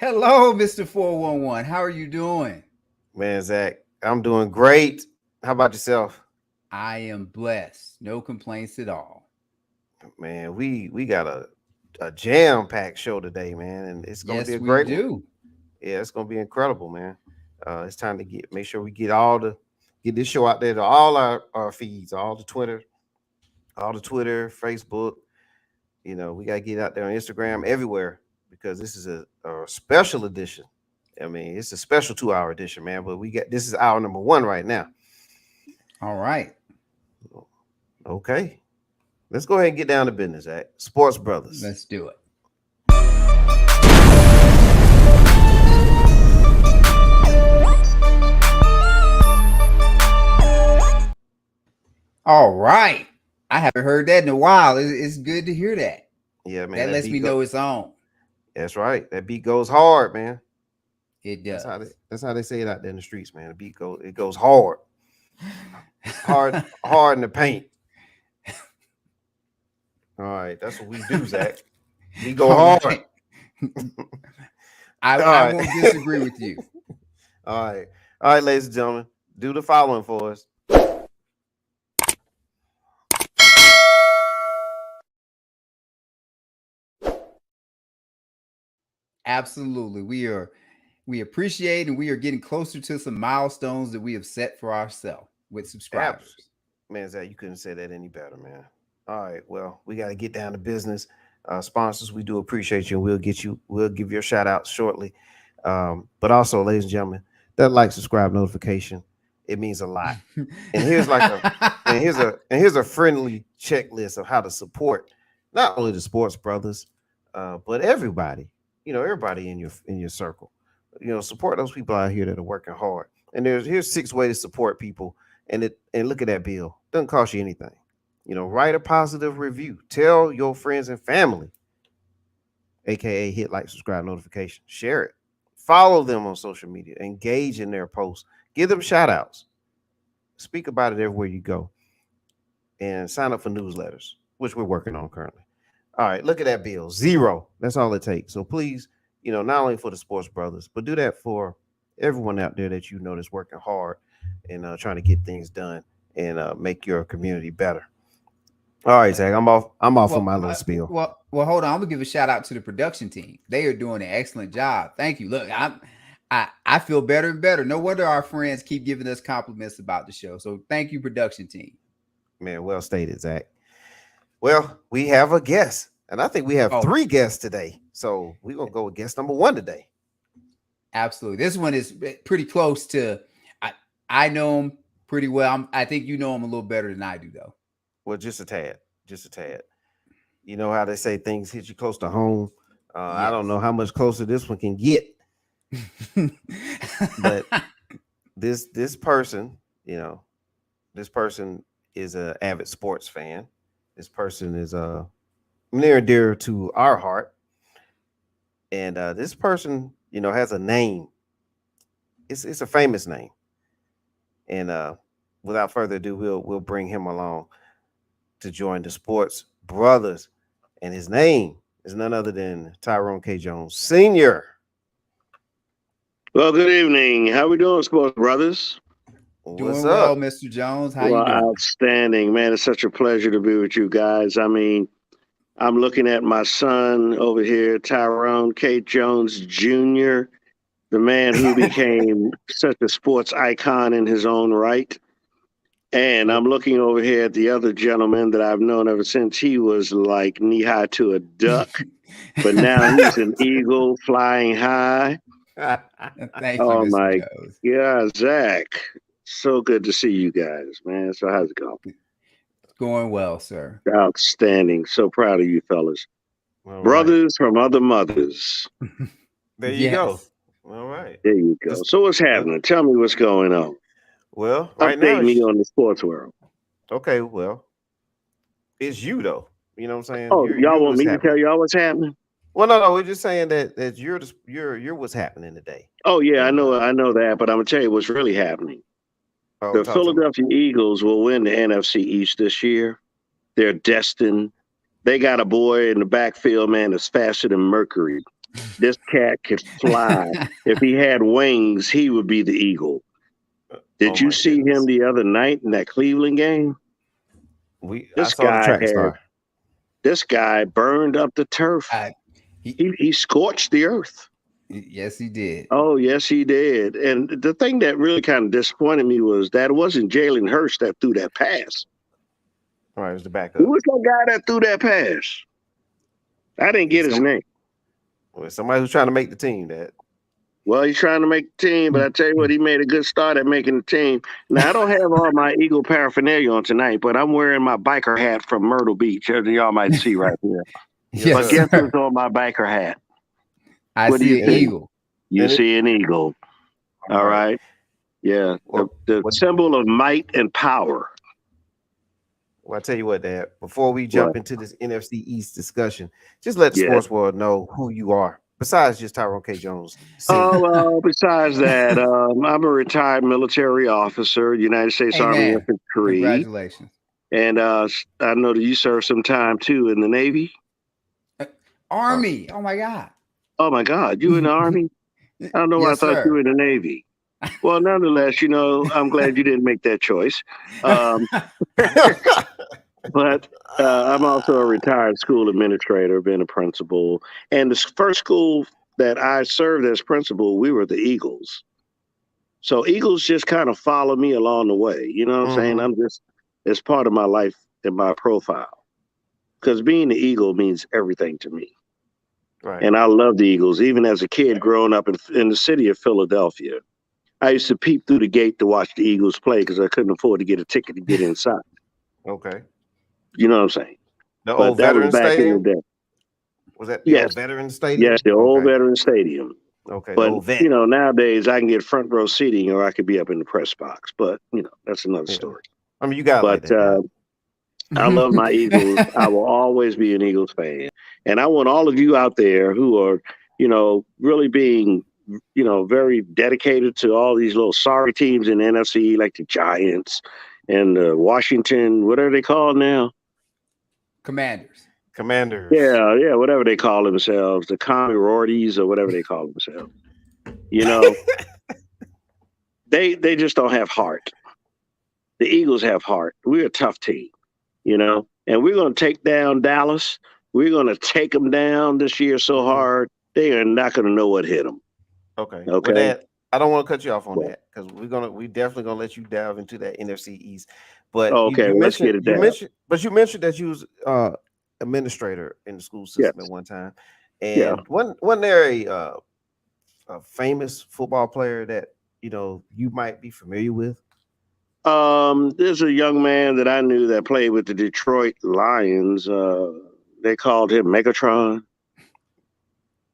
Hello, Mr. 411. How are you doing? Man, Zach, I'm doing great. How about yourself? I am blessed. No complaints at all. Man, we got a jam-packed show today, man, and it's gonna be Yes, a we great one. do. Yeah, it's gonna be incredible, man. It's time to make sure we get this show out there to all our feeds, all the Twitter, Facebook. We gotta get out there on Instagram everywhere because this is a special edition. I mean, it's a special 2 hour edition, man. But this is hour number one right now. All right. Okay. Let's go ahead and get down to business, Zach. Sports Brothers. Let's do it. All right. I haven't heard that in a while. It's good to hear that. Yeah, man. That lets me know it's on. That's right. That beat goes hard, man. It does. That's how they say it out there in the streets, man. It goes hard. Hard in the paint. All right, that's what we do, Zach. We go hard. Right. I won't disagree with you. All right, ladies and gentlemen, do the following for us. Absolutely. We appreciate and we are getting closer to some milestones that we have set for ourselves with subscribers. Man, Zach, you couldn't say that any better, man. All right, well, we got to get down to business. Sponsors, we do appreciate you, and we'll give you a shout out shortly. But also, ladies and gentlemen, that subscribe notification, it means a lot. And here's a friendly checklist of how to support not only the Sports Brothers, but everybody. Everybody in your circle. Support those people out here that are working hard. And here's 6 ways to support people. And look at that bill. Doesn't cost you anything. Write a positive review. Tell your friends and family, aka hit subscribe notification. Share it. Follow them on social media. Engage in their posts. Give them shout outs. Speak about it everywhere you go. And sign up for newsletters, which we're working on currently. All right, look at that bill. 0. That's all it takes. So please, not only for the Sports Brothers, but do that for everyone out there that that's working hard and trying to get things done and make your community better. All right, Zach, I'm off on my little spiel. Well, hold on. I'm gonna give a shout out to the production team. They are doing an excellent job. Thank you. Look, I feel better and better. No wonder our friends keep giving us compliments about the show. So thank you, production team. Man, well stated, Zach. Well, we have a guest, and I think we have 3 guests today. So we're gonna go with guest number 1 today. Absolutely. This one is pretty close to. I know him pretty well. I think you know him a little better than I do, though. Well, just a tad. You know how they say things hit you close to home. Yes. I don't know how much closer this one can get, but this person, this person is an avid sports fan. This person is near and dear to our heart, and this person, has a name. It's a famous name, and without further ado, we'll bring him along to join the Sports Brothers, and his name is none other than Tyrone K. Jones Sr. Well, good evening. How we doing, Sports Brothers? Doing well, Mr. Jones. How you doing? Outstanding, man. It's such a pleasure to be with you guys. I mean, I'm looking at my son over here, Tyrone K. Jones Jr., the man who became such a sports icon in his own right. And I'm looking over here at the other gentleman that I've known ever since he was like knee-high to a duck. But now he's an eagle flying high. Thank you, oh, Mr. my Jones. God, Zach. So good to see you guys, man. So how's it going? It's going well, sir. Outstanding. So proud of you fellas. All Brothers right. From other mothers. There you go. All right. There you go. So what's happening? Tell me what's going on. Well, right now, update me on the sports world. Okay, well, it's you though. You know what I'm saying? Oh, y'all want me to tell y'all what's happening? Well, no, we're just saying that you're what's happening today. Oh yeah, I know that, but I'm gonna tell you what's really happening. The Philadelphia Eagles will win the NFC East this year. They're destined. They got a boy in the backfield, man, that's faster than Mercury. This cat could fly. If he had wings, he would be the eagle. Did you see him the other night in that Cleveland game? I saw the track star. This guy burned up the turf. He scorched the earth. Yes, he did. Oh, yes, he did. And the thing that really kind of disappointed me was that it wasn't Jalen Hurts that threw that pass. All right, it was the backup. Who was that guy that threw that pass? I didn't get his name. Well, somebody who's trying to make the team. Well, he's trying to make the team, but I tell you what, he made a good start at making the team. Now, I don't have all my Eagle paraphernalia on tonight, but I'm wearing my biker hat from Myrtle Beach, as y'all might see right here. Yes, but guess who's on my biker hat? I see an eagle. You see an eagle. All right. Yeah. The symbol of might and power. Well, I tell you what, Dad, before we jump into this NFC East discussion, just let the sports world know who you are, besides just Tyrone K. Jones. Well, besides that, I'm a retired military officer, United States Army Infantry. Congratulations. And I know that you served some time, too, in the Navy. Army. Oh, my God. Oh, my God. You in the Army? I don't know why I thought you were in the Navy. Well, nonetheless, I'm glad you didn't make that choice. But I'm also a retired school administrator, been a principal. And the first school that I served as principal, we were the Eagles. So Eagles just kind of follow me along the way. You know what I'm saying? It's part of my life and my profile. Because being the Eagle means everything to me. Right. And I love the Eagles. Even as a kid growing up in the city of Philadelphia, I used to peep through the gate to watch the Eagles play because I couldn't afford to get a ticket to get inside. Okay. You know what I'm saying? The old Veterans Stadium? In the day. Was that the old Veterans Stadium? Yes, the old Veterans Stadium. Okay. But, nowadays I can get front row seating or I could be up in the press box. But, that's another story. I mean, you got But I love my Eagles. I will always be an Eagles fan. And I want all of you out there who are, really being, very dedicated to all these little sorry teams in the NFC, like the Giants and Washington, what are they called now? Commanders. Yeah, whatever they call themselves, the Commodores or whatever they call themselves. They just don't have heart. The Eagles have heart. We're a tough team, and we're going to take down Dallas. We're going to take them down this year so hard, they are not going to know what hit them. Okay. Well, Dad, I don't want to cut you off on that because we definitely going to let you delve into that NFC East. But let's get it down. You mentioned that you was administrator in the school system at one time, and wasn't there a famous football player that you might be familiar with? There's a young man that I knew that played with the Detroit Lions. They called him Megatron.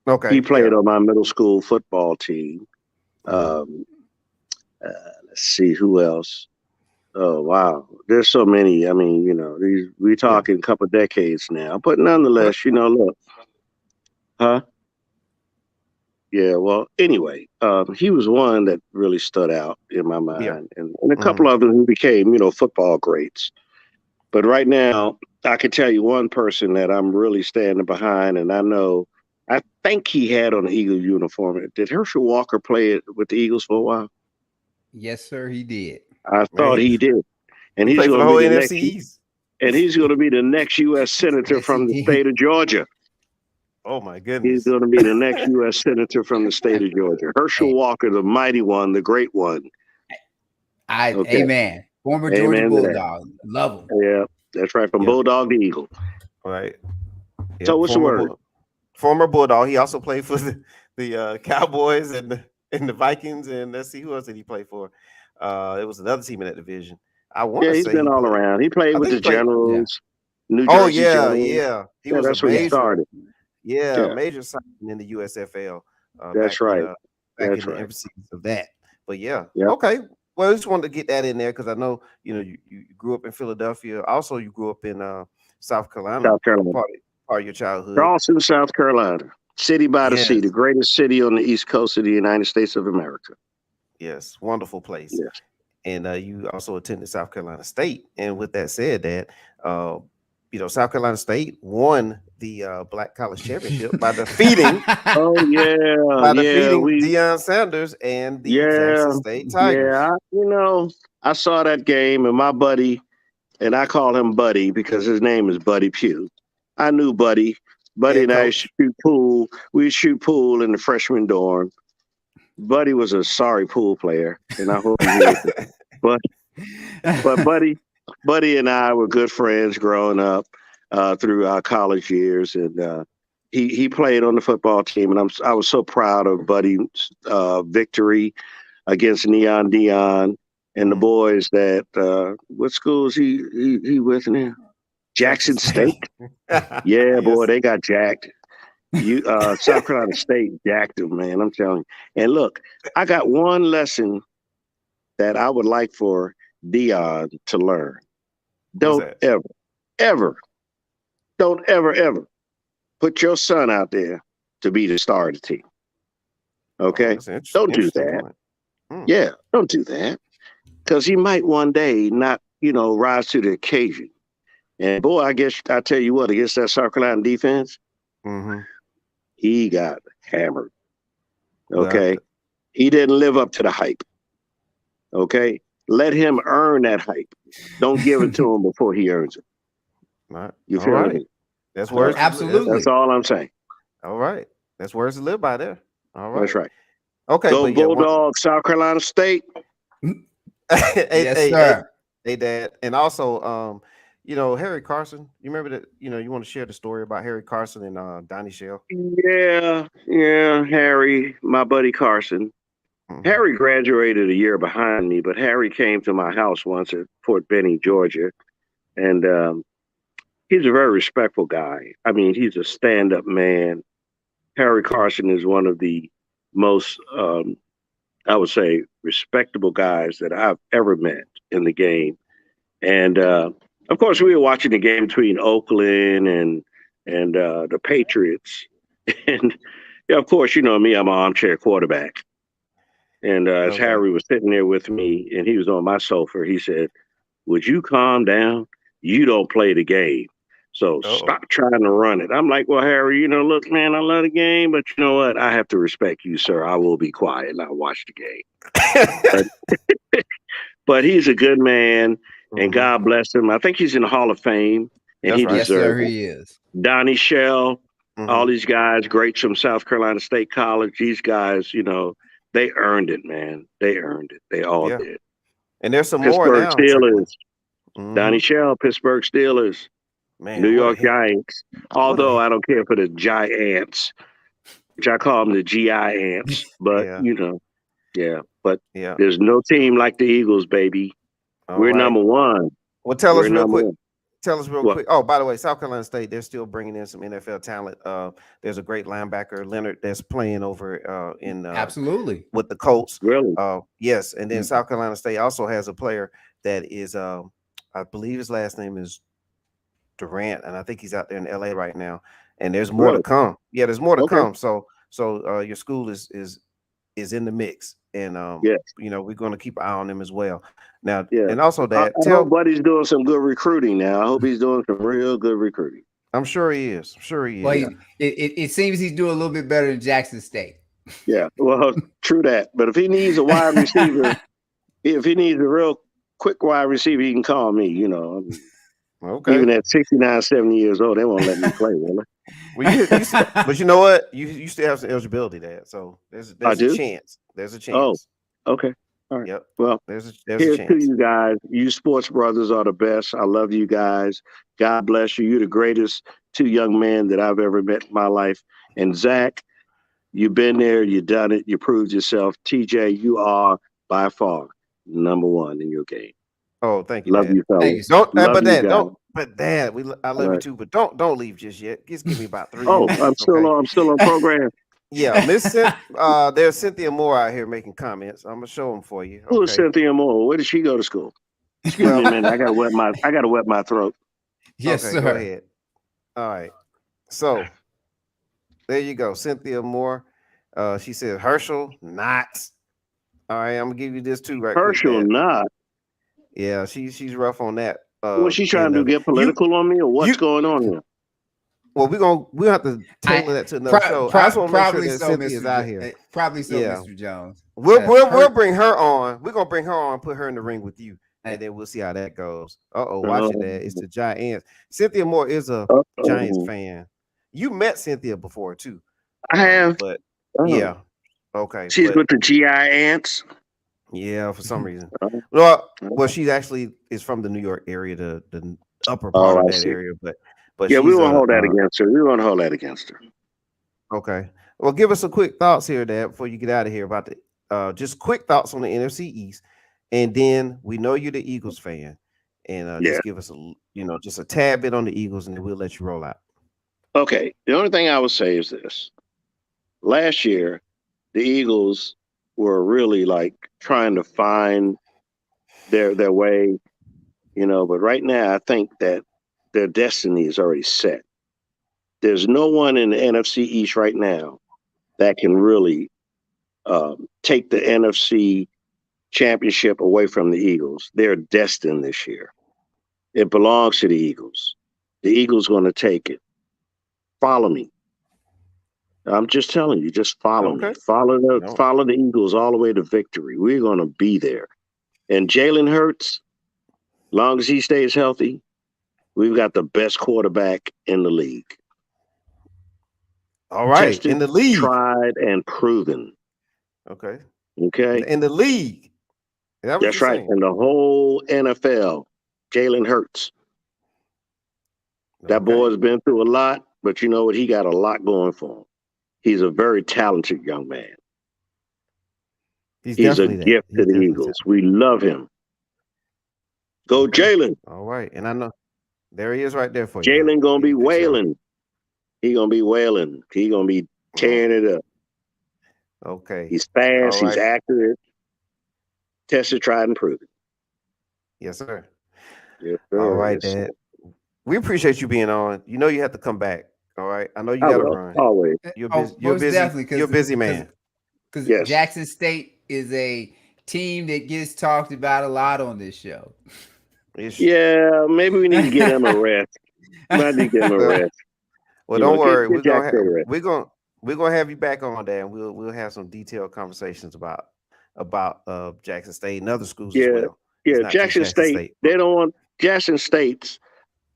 Okay. He played on my middle school football team. Let's see who else. Oh, wow. There's so many. I mean, we talking a couple of decades now, but nonetheless, look. Huh? Yeah, well, anyway, he was one that really stood out in my mind, and a couple of them who became, football greats. But right now, I can tell you one person that I'm really standing behind, and I think he had on the Eagle uniform. Did Herschel Walker play with the Eagles for a while? Yes, sir, he did. I thought he did. And he's going to be the NFC East. And he's going to be the next U.S. Senator from the state of Georgia. Oh, my goodness. He's going to be the next U.S. Senator from the state of Georgia. Herschel Walker, the mighty one, the great one. Amen. Former Georgia Bulldog. Love him. Yeah, that's right. From Bulldog to Eagle. All right. Yeah, so what's the word? Former Bulldog. He also played for the Cowboys and the Vikings. And let's see, who else did he play for? It was another team in that division. He's been all around. He played with the Generals. New Jersey Generals. He was that's where he started. Major signing in the USFL. That's right. Back in the emphasis of that. But okay. Well, I just wanted to get that in there because I know you grew up in Philadelphia. Also, you grew up in South Carolina. Part of your childhood. Charleston, South Carolina, city by the sea, the greatest city on the East Coast of the United States of America. Yes, wonderful place. Yes. And you also attended South Carolina State. And with that said, Dad, South Carolina State won the Black College Championship by defeating Oh yeah, Deion Sanders and the yeah, Jackson State Tigers. I saw that game, and my buddy, and I call him Buddy because his name is Buddy Pugh. I knew Buddy. Buddy Head and I coach. used to shoot pool. We shoot pool in the freshman dorm. Buddy was a sorry pool player, and I hope he hears it. But Buddy and I were good friends growing up through our college years, and he played on the football team, and I was so proud of Buddy's victory against Neon Dion and the boys that what school is he with now? Jackson State. Yeah, Yes. boy, they got jacked. South Carolina State jacked them, man. I'm telling you. And look, I got one lesson that I would like for Dion to learn. Don't ever put your son out there to be the star of the team. Okay? Don't do that. Yeah, don't do that. Because he might one day not, rise to the occasion. And boy, I guess I tell you what, against that South Carolina defense, he got hammered. Okay. He didn't live up to the hype. Okay. Let him earn that hype. Don't give it to him before he earns it. Right. You feel me? That's words. Absolutely. That's all I'm saying. All right. That's words to live by there. All right. That's right. Okay. Go Bulldogs, South Carolina State. Yes, sir. Hey, Dad. And also, Harry Carson. You remember that? You want to share the story about Harry Carson and Donnie Shell? Yeah, Harry, my buddy Carson. Harry graduated a year behind me, but Harry came to my house once at Fort Benning, Georgia, and he's a very respectful guy. I mean, he's a stand-up man. Harry Carson is one of the most, I would say, respectable guys that I've ever met in the game. And of course, we were watching the game between Oakland and the Patriots. And of course, you know me, I'm an armchair quarterback. And as Harry was sitting there with me and he was on my sofa, he said, "Would you calm down? You don't play the game. So stop trying to run it." I'm like, "Well, Harry, look, man, I love the game, but you know what? I have to respect you, sir. I will be quiet and I'll watch the game." But he's a good man, and God bless him. I think he's in the Hall of Fame, and he deserves Yes, sir, it. he is. Donnie Shell, all these guys, greats from South Carolina State College. These guys, they earned it, man. They earned it. They all did. And there's some Pittsburgh more now. Steelers. Donnie Shell, Pittsburgh Steelers. Man, New York Giants. Although I don't care for the Giants, which I call them the GI ants. But, but there's no team like the Eagles, baby. We're number one. Well, tell us real quick. Quick. Oh, by the way, South Carolina State, they're still bringing in some NFL talent. There's a great linebacker, Leonard, that's playing over in absolutely with the Colts. Really? Yes. And then South Carolina State also has a player that is, I believe his last name is Durant, and I think he's out there in LA right now. And there's more to come. Yeah, there's more to come. So your school is in the mix, and we're going to keep an eye on them as well. Now, and also that I hope Buddy's doing some good recruiting now. I hope he's doing some real good recruiting. I'm sure he is. Well, it seems he's doing a little bit better than Jackson State. Yeah, well, true that. But if he needs a wide receiver, if he needs a real quick wide receiver, he can call me. Okay. Even at 69, 70 years old, they won't let me play, will they? Well, but you know what? You still have some eligibility there, so there's a chance. There's a chance. Oh, okay. All right. Yep. Well, there's a here's chance. to you guys. You sports brothers are the best. I love you guys. God bless you. You're the greatest two young men that I've ever met in my life. And Zach, you've been there. You've done it. You proved yourself. TJ, you are by far number one in your game. Oh, thank you. Love Dad. you, fellas. Dad, I love you too, but don't leave just yet. Just give me about 3 minutes. I'm still on program. Yeah, there's Cynthia Moore out here making comments. I'm gonna show them for you. Who is Cynthia Moore? Where did she go to school? Excuse me a minute. I gotta wet my throat. Yes, sir. Go ahead. All right. So there you go, Cynthia Moore. She says Herschel not. All right, I'm gonna give you this too, right? Herschel quick, not. Yeah, she's rough on that. What's she trying to do? Get political on me, or what's going on here? Well, we'll have to tailor that to another show. I just want to make sure that Cynthia's out here. Probably so, Yeah. Mr. Jones. We'll bring her on. We're gonna bring her on, put her in the ring with you, and then we'll see how that goes. Watch it, Dad. It's the Giants. Cynthia Moore is a Giants fan. You met Cynthia before too. I have, but yeah, okay. She's with the GI Ants. Yeah, for some reason. Well, she actually is from the New York area, the upper part of that area, but yeah, we won't hold that against her. We won't hold that against her. Okay. Well, give us some quick thoughts here, Dad, before you get out of here about the just quick thoughts on the NFC East, and then we know you're the Eagles fan, and just give us just a tad bit on the Eagles, and then we'll let you roll out. Okay. The only thing I would say is this: last year, the Eagles were really like trying to find their way, but right now I think that their destiny is already set. There's no one in the NFC East right now that can really take the NFC championship away from the Eagles. They're destined this year. It belongs to the Eagles. The Eagles going to take it. Follow me. I'm just telling you, just follow me. Follow the Eagles all the way to victory. We're going to be there. And Jalen Hurts, long as he stays healthy, we've got the best quarterback in the league. All right, Tested, in the league, tried and proven. Okay, in the league. That's right. In the whole NFL, Jalen Hurts. That boy's been through a lot, but you know what? He got a lot going for him. He's a very talented young man. He's a gift to the Eagles. We love him. Go, Jalen. All right, and I know there he is right there for you. Jalen gonna be wailing. He gonna be wailing. He gonna be tearing it up. Okay. He's fast. He's accurate. Tested, tried, and proven. Yes, sir. Yes, sir. All right, Dad. We appreciate you being on. You know you have to come back. All right. I know you got to run. Always. You're busy. You're a busy man. Because Jackson State is a team that gets talked about a lot on this show. Yeah, maybe we need to get him a rest. Might need to get him a rest. Well, don't worry. We're gonna have you back on, Dad, and we'll have some detailed conversations about Jackson State and other schools as well. Yeah, Jackson State. They don't want Jackson State's.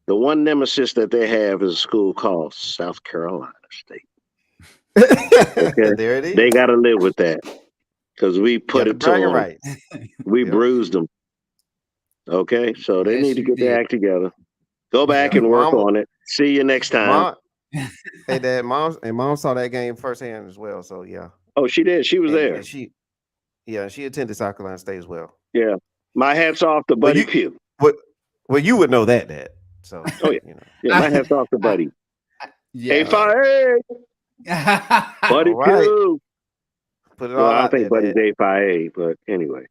The one nemesis that they have is a school called South Carolina State. There it is. They got to live with that because we put it to them. Right. We bruised them. Okay, so they need to get their act together. Go back and work on it. See you next time. Hey, Dad, Mom saw that game firsthand as well. So yeah. Oh, she did. She was there. And she attended South Carolina State as well. Yeah, my hat's off to Buddy Pugh. Well, you would know that, Dad. So my hat's off to Buddy. A5A. Buddy Pugh. Put it all out I think Buddy's A5A, but anyway,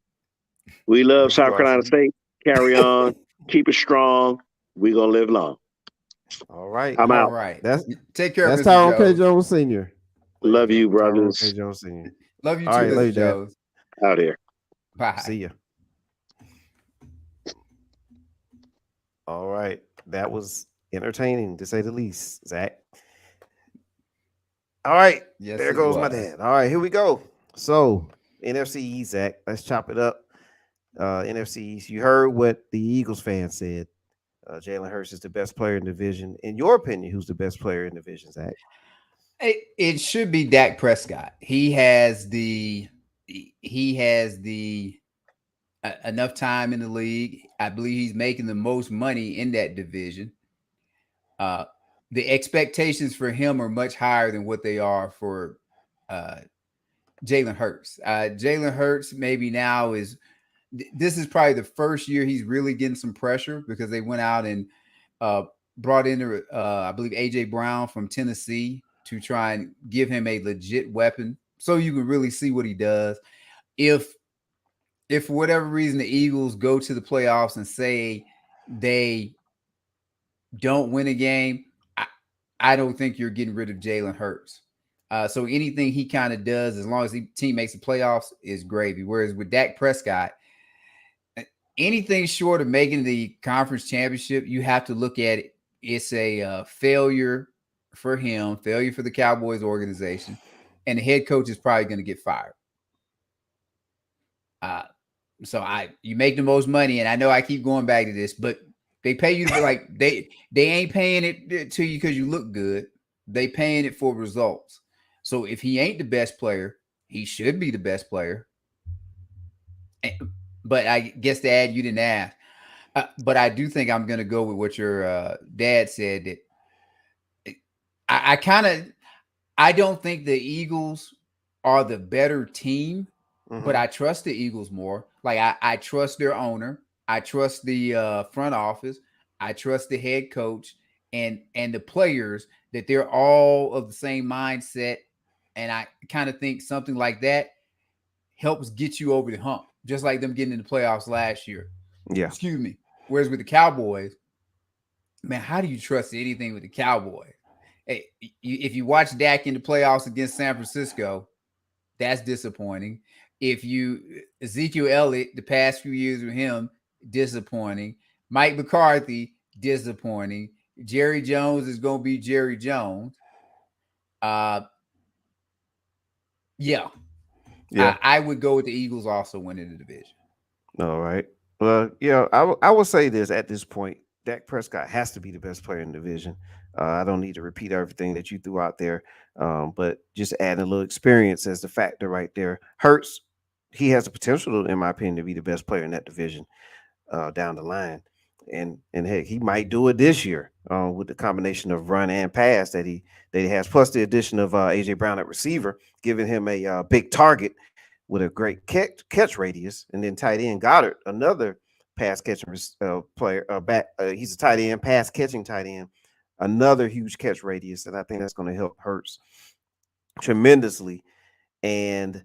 we love South Carolina State. Carry on. Keep it strong. We're gonna live long. All right. I'm out. All right. Take care. That's Tyrone K. Jones Sr. Love you, brothers. K. Jones Sr. Love you too, all right, Mr. Jones. Out here. Bye. See ya. All right. That was entertaining, to say the least, Zach. All right. Yes, there goes my dad. All right, here we go. So, NFC East, Zach. Let's chop it up. NFC East. You heard what the Eagles fans said. Jalen Hurts is the best player in the division. In your opinion, who's the best player in the division, Zach? It should be Dak Prescott. He has enough time in the league. I believe he's making the most money in that division. The expectations for him are much higher than what they are for Jalen Hurts. Jalen Hurts maybe now this is probably the first year he's really getting some pressure because they went out and brought in, I believe, A.J. Brown from Tennessee to try and give him a legit weapon so you can really see what he does. If for whatever reason the Eagles go to the playoffs and say they don't win a game, I don't think you're getting rid of Jalen Hurts. So anything he kind of does, as long as the team makes the playoffs, is gravy. Whereas with Dak Prescott, anything short of making the conference championship, you have to look at it. It's a failure for him, failure for the Cowboys organization, and the head coach is probably going to get fired. So you make the most money, and I know I keep going back to this, but they pay you to be like they ain't paying it to you because you look good. They paying it for results. So if he ain't the best player, he should be the best player. But I guess the ad you didn't ask. But I do think I'm going to go with what your dad said. That I don't think the Eagles are the better team, but I trust the Eagles more. Like I trust their owner. I trust the front office. I trust the head coach and the players, that they're all of the same mindset. And I kind of think something like that helps get you over the hump, just like them getting in the playoffs last year. Yeah. Excuse me. Whereas with the Cowboys, man, how do you trust anything with the Cowboys? Hey, if you watch Dak in the playoffs against San Francisco, that's disappointing. Ezekiel Elliott, the past few years with him, disappointing. Mike McCarthy, disappointing. Jerry Jones is going to be Jerry Jones. Yeah. I would go with the Eagles also winning the division. All right. Well, yeah, I will say this at this point. Dak Prescott has to be the best player in the division. I don't need to repeat everything that you threw out there, but just adding a little experience as the factor right there. Hurts, he has the potential, in my opinion, to be the best player in that division down the line. And heck, he might do it this year with the combination of run and pass that he has, plus the addition of AJ Brown at receiver, giving him a big target with a great catch radius, and then tight end Goddard, another pass catching player. He's a tight end, pass catching tight end, another huge catch radius, and I think that's going to help Hurts tremendously. And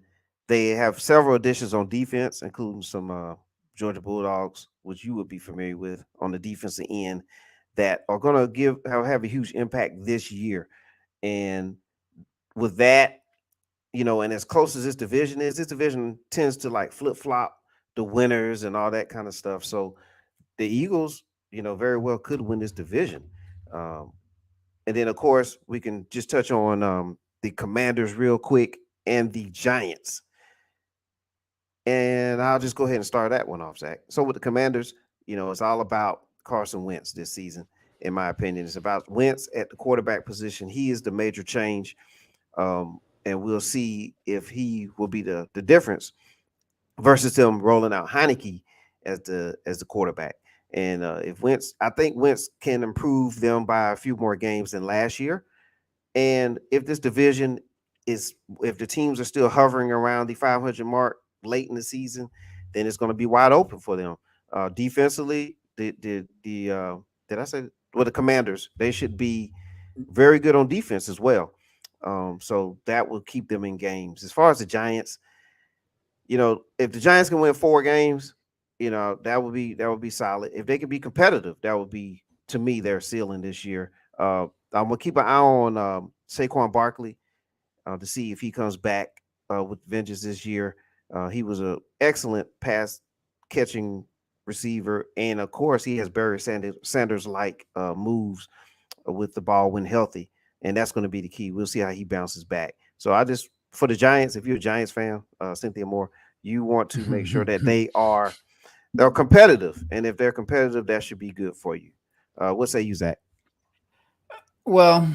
they have several additions on defense, including some Georgia Bulldogs, which you would be familiar with on the defensive end, that are going to have a huge impact this year. And with that, and as close as this division tends to like flip-flop the winners and all that kind of stuff. So the Eagles, very well could win this division. And then, of course, we can just touch on the Commanders real quick and the Giants. And I'll just go ahead and start that one off, Zach. So with the Commanders, it's all about Carson Wentz this season, in my opinion. It's about Wentz at the quarterback position. He is the major change. And we'll see if he will be the difference versus them rolling out Heineke as the quarterback. And I think Wentz can improve them by a few more games than last year. And if this division if the teams are still hovering around the 500 mark late in the season, then it's going to be wide open for them. Defensively, the Commanders, they should be very good on defense as well. So that will keep them in games. As far as the Giants, if the Giants can win 4 games, that would be solid. If they can be competitive, that would be, to me, their ceiling this year. I'm gonna keep an eye on Saquon Barkley to see if he comes back with vengeance this year. He was an excellent pass catching receiver, and of course, he has Barry Sanders like moves with the ball when healthy. And that's going to be the key. We'll see how he bounces back. So for the Giants, if you're a Giants fan, Cynthia Moore, you want to make sure that they're competitive. And if they're competitive, that should be good for you. What say you, Zach? Well,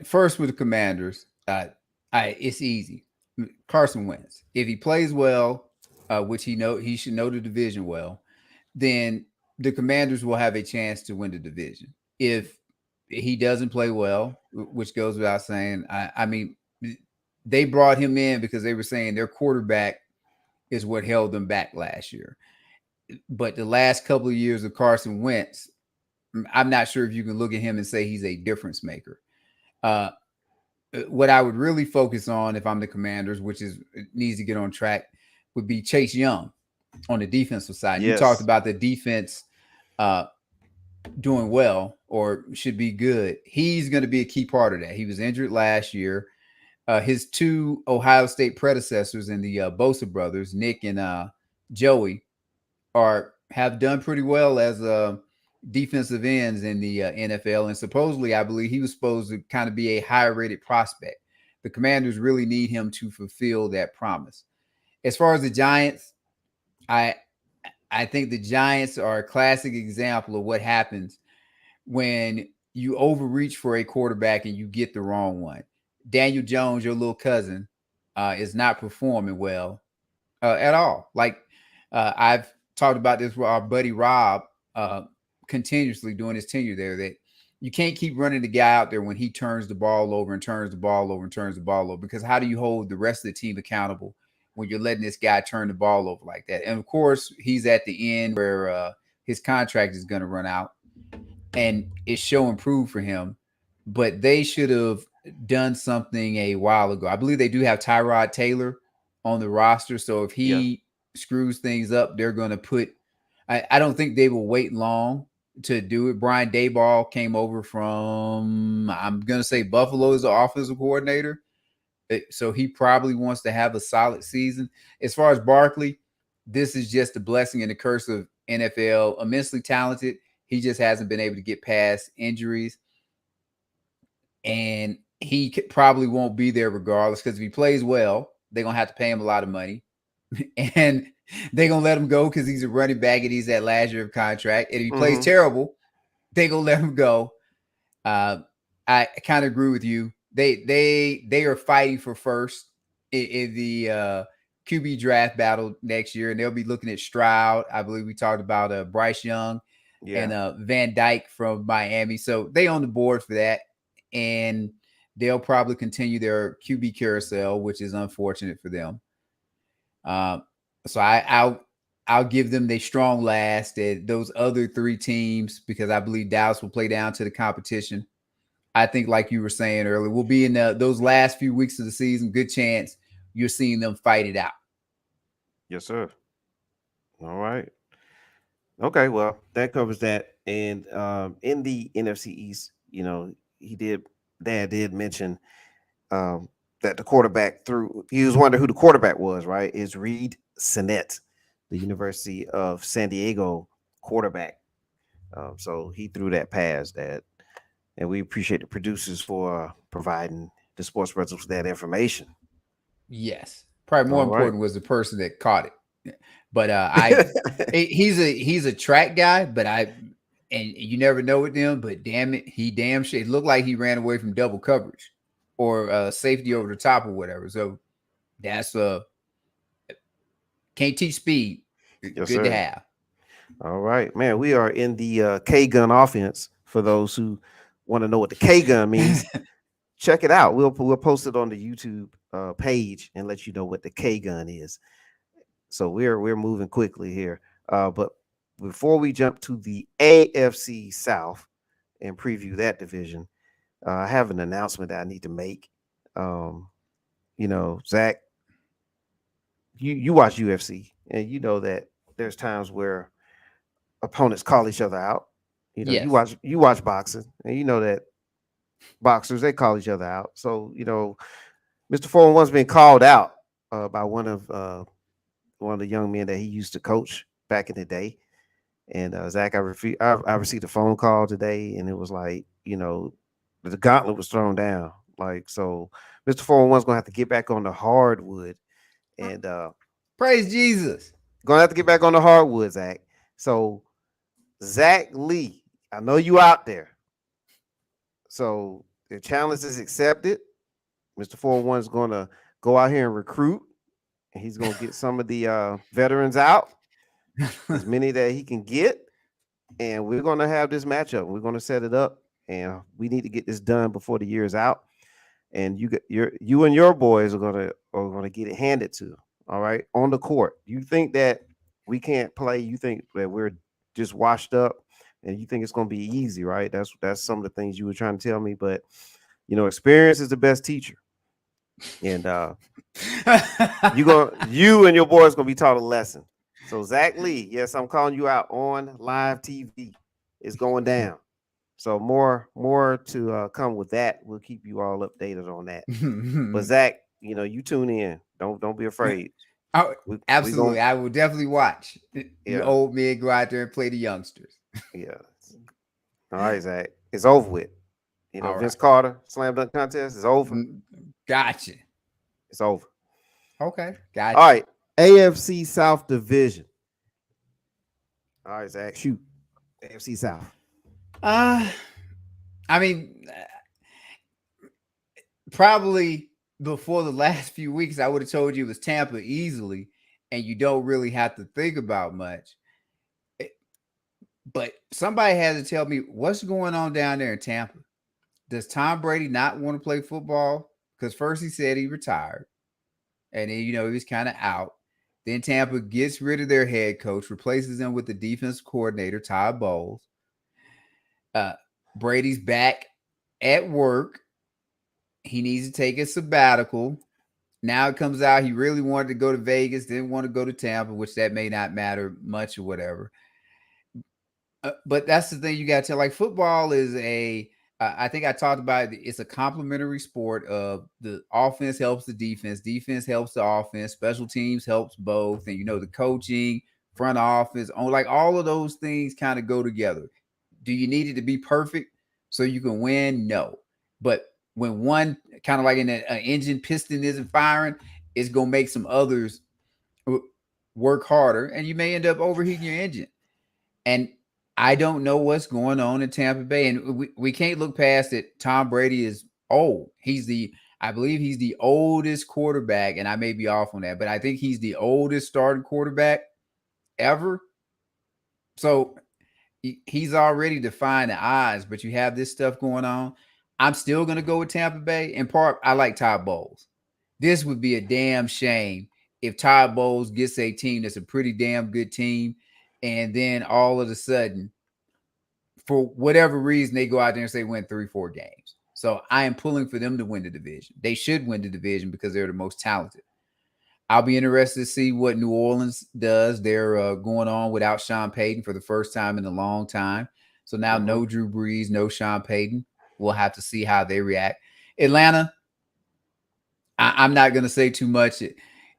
first with the Commanders, it's easy. Carson Wentz. If he plays well, which he should know the division well, then the Commanders will have a chance to win the division. If he doesn't play well, which goes without saying, I mean, they brought him in because they were saying their quarterback is what held them back last year. But the last couple of years of Carson Wentz, I'm not sure if you can look at him and say he's a difference maker. What I would really focus on if I'm the Commanders, which needs to get on track, would be Chase Young on the defensive side. Yes. You talked about the defense doing well or should be good. He's going to be a key part of that. He was injured last year. His 2 Ohio State predecessors in the Bosa brothers, Nick and Joey, are have done pretty well as defensive ends in the NFL. And supposedly, I believe he was supposed to kind of be a higher rated prospect. The Commanders really need him to fulfill that promise. As far as the Giants, I think the Giants are a classic example of what happens when you overreach for a quarterback and you get the wrong one. Daniel Jones, your little cousin, is not performing well at all. Like I've talked about this with our buddy Rob continuously during his tenure there, that you can't keep running the guy out there when he turns the ball over and turns the ball over and turns the ball over, because how do you hold the rest of the team accountable when you're letting this guy turn the ball over like that? And of course, he's at the end where his contract is going to run out, and it's show and prove for him. But they should have done something a while ago. I believe they do have Tyrod Taylor on the roster, so if he screws things up, they're going to put. I don't think they will wait long to do it. Brian Daboll came over from, I'm going to say, Buffalo as the offensive coordinator, so he probably wants to have a solid season. As far as Barkley, this is just a blessing and a curse of NFL. Immensely talented. He just hasn't been able to get past injuries. And he probably won't be there regardless, because if he plays well, they're going to have to pay him a lot of money. And they're going to let him go because he's a running back and he's that last year of contract. And if he plays terrible, they're going to let him go. I kind of agree with you. They are fighting for first in the QB draft battle next year, and they'll be looking at Stroud. I believe we talked about Bryce Young and Van Dyke from Miami. So they on the board for that, and they'll probably continue their QB carousel, which is unfortunate for them. So I'll give them the strong last at those other three teams, because I believe Dallas will play down to the competition. I think, like you were saying earlier, we'll be in those last few weeks of the season. Good chance you're seeing them fight it out. Yes, sir. All right. Okay, well, that covers that. And in the NFC East, Dad did mention that the quarterback he was wondering who the quarterback was, right? Is Reed Sinnett, the University of San Diego quarterback. So he threw that pass, Dad. And we appreciate the producers for providing the Sports Brothers with that information. Yes. Probably more important was the person that caught it. But he's a track guy, and you never know with them, but damn it, it looked like he ran away from double coverage or safety over the top or whatever. So that's can't teach speed. Yes, good to have. All right, man. We are in the K-gun offense. For those who want to know what the K-gun means, check it out. We'll post it on the YouTube page and let you know what the K-gun is. So we're moving quickly here. But before we jump to the AFC South and preview that division, I have an announcement that I need to make. Zach, you watch UFC, and you know that there's times where opponents call each other out. Yes. You watch boxing, and you know that boxers, they call each other out. So Mr. 4-1's been called out by one of the young men that he used to coach back in the day. And Zach, I received a phone call today, and it was like, the gauntlet was thrown down. Like, so Mr. 4-1's gonna have to get back on the hardwood, and praise Jesus, gonna have to get back on the hardwood, Zach. So Zach Lee, I know you out there. So the challenge is accepted. Mr. 4-1 is gonna go out here and recruit, and he's gonna get some of the veterans out, as many that he can get, and we're gonna have this matchup. We're gonna set it up, and we need to get this done before the year is out. And you and your boys are gonna get it handed to. All right, on the court. You think that we can't play? You think that we're just washed up, and you think it's gonna be easy, right? That's some of the things you were trying to tell me. But experience is the best teacher, and you and your boys gonna be taught a lesson. So Zach Lee, yes, I'm calling you out on live TV. It's going down. So more to come with that. We'll keep you all updated on that. But Zach, you tune in. Don't be afraid. Oh, We absolutely. gonna, I will definitely watch. You yeah, old men go out there and play the youngsters. yeah. All right, Zach. It's over with. All Vince right. Carter slam dunk contest is over. Gotcha. It's over. Okay. All Gotcha. right. AFC South division. All right, Zach. Shoot. AFC South. Uh, I mean, probably before the last few weeks, I would have told you it was Tampa easily, and you don't really have to think about much. But somebody has to tell me what's going on down there in Tampa. Does Tom Brady not want to play football? Because first he said he retired, and then he was kind of out. Then Tampa gets rid of their head coach, replaces him with the defense coordinator, Todd Bowles. Brady's back at work. He needs to take a sabbatical. Now it comes out he really wanted to go to Vegas, didn't want to go to Tampa, which that may not matter much or whatever. But that's the thing you got to tell. Like football is I think I talked about it. It's a complementary sport of the offense helps the defense helps the offense, special teams helps both. And the coaching, front office, on like all of those things kind of go together. Do you need it to be perfect so you can win? No. But when one kind of like in an engine piston isn't firing, it's going to make some others work harder and you may end up overheating your engine. And I don't know what's going on in Tampa Bay. And we can't look past it. Tom Brady is old. I believe he's the oldest quarterback, and I may be off on that, but I think he's the oldest starting quarterback ever. So he's already defying the odds, but you have this stuff going on. I'm still going to go with Tampa Bay. In part, I like Todd Bowles. This would be a damn shame if Todd Bowles gets a team that's a pretty damn good team, and then all of a sudden, for whatever reason, they go out there and say win 3-4 games. So I am pulling for them to win the division. They should win the division because they're the most talented. I'll be interested to see what New Orleans does. They're going on without Sean Payton for the first time in a long time. So now no Drew Brees, no Sean Payton. We'll have to see how they react. Atlanta, I'm not going to say too much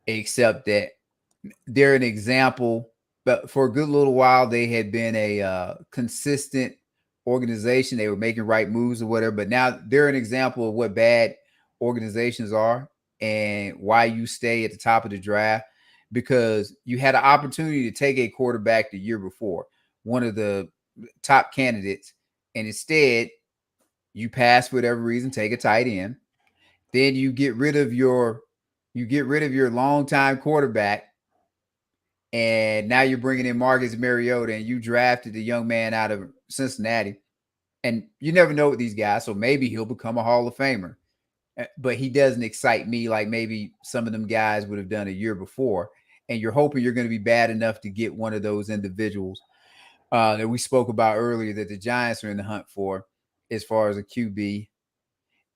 except that they're an example. But for a good little while, they had been a consistent organization. They were making right moves or whatever. But now they're an example of what bad organizations are and why you stay at the top of the draft, because you had an opportunity to take a quarterback the year before, one of the top candidates, and instead you pass for whatever reason, take a tight end. Then you get rid of your longtime quarterback, and now you're bringing in Marcus Mariota, and you drafted the young man out of Cincinnati. And you never know with these guys, so maybe he'll become a Hall of Famer. But he doesn't excite me like maybe some of them guys would have done a year before. And you're hoping you're going to be bad enough to get one of those individuals that we spoke about earlier that the Giants are in the hunt for as far as a QB.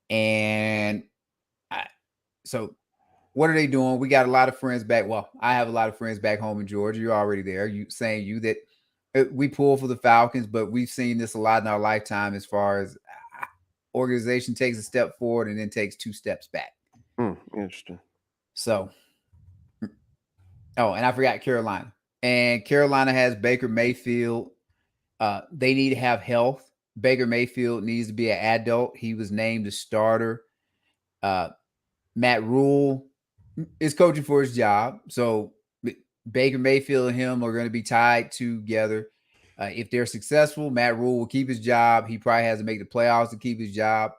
And so what are they doing? We got a lot of friends back. Well, I have a lot of friends back home in Georgia. You're already there. That we pull for the Falcons, but we've seen this a lot in our lifetime as far as organization takes a step forward and then takes 2 steps back. Interesting. So, and I forgot Carolina. And Carolina has Baker Mayfield. They need to have health. Baker Mayfield needs to be an adult. He was named a starter. Matt Rule is coaching for his job. So Baker Mayfield and him are going to be tied together. If they're successful, Matt Rule will keep his job. He probably has to make the playoffs to keep his job.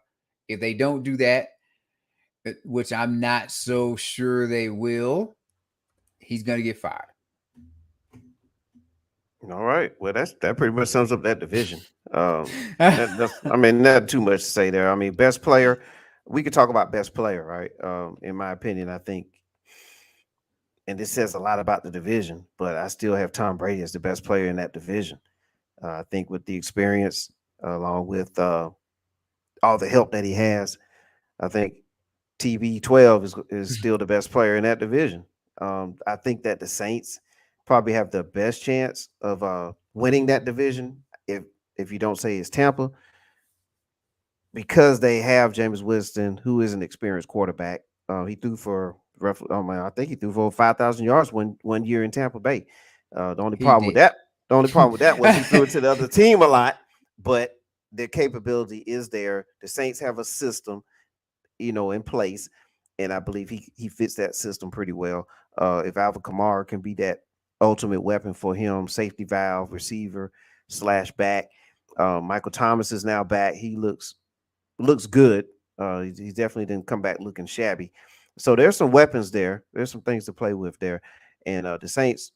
If they don't do that, which I'm not so sure they will, he's going to get fired. All right. Well, that pretty much sums up that division. Not too much to say there. I mean, best player, we could talk about best player, right? In my opinion, I think, and this says a lot about the division, but I still have Tom Brady as the best player in that division. I think with the experience, along with all the help that he has, I think TB12 is still the best player in that division. I think that the Saints probably have the best chance of winning that division, if you don't say it's Tampa, because they have Jameis Winston, who is an experienced quarterback. He threw for roughly. Oh man, I think he threw for 5,000 yards one year in Tampa Bay. The only He problem with did. that, was he threw it to the other team a lot, but their capability is there. The Saints have a system, in place, and I believe he fits that system pretty well. If Alvin Kamara can be that ultimate weapon for him, safety valve, receiver / back. Michael Thomas is now back. He looks good. He definitely didn't come back looking shabby. So there's some weapons there. There's some things to play with there. And the Saints,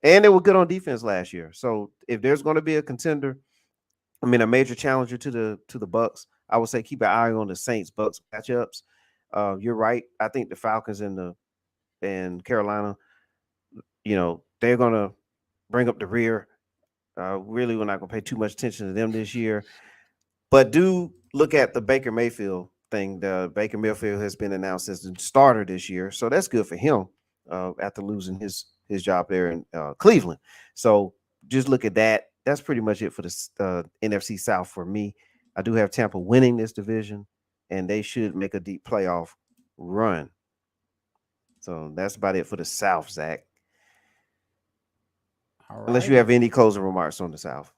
and they were good on defense last year. So if there's going to be a contender, I mean a major challenger to the Bucks, I would say keep an eye on the Saints Bucks matchups. You're right. I think the Falcons and Carolina, they're gonna bring up the rear. Really, we're not gonna pay too much attention to them this year. But do look at the Baker Mayfield thing. The Baker Mayfield has been announced as the starter this year, so that's good for him after losing his job there in Cleveland. So just look at that. That's pretty much it for the NFC South for me. I do have Tampa winning this division, and they should make a deep playoff run. So that's about it for the South, Zach. Unless you have any closing remarks on the South.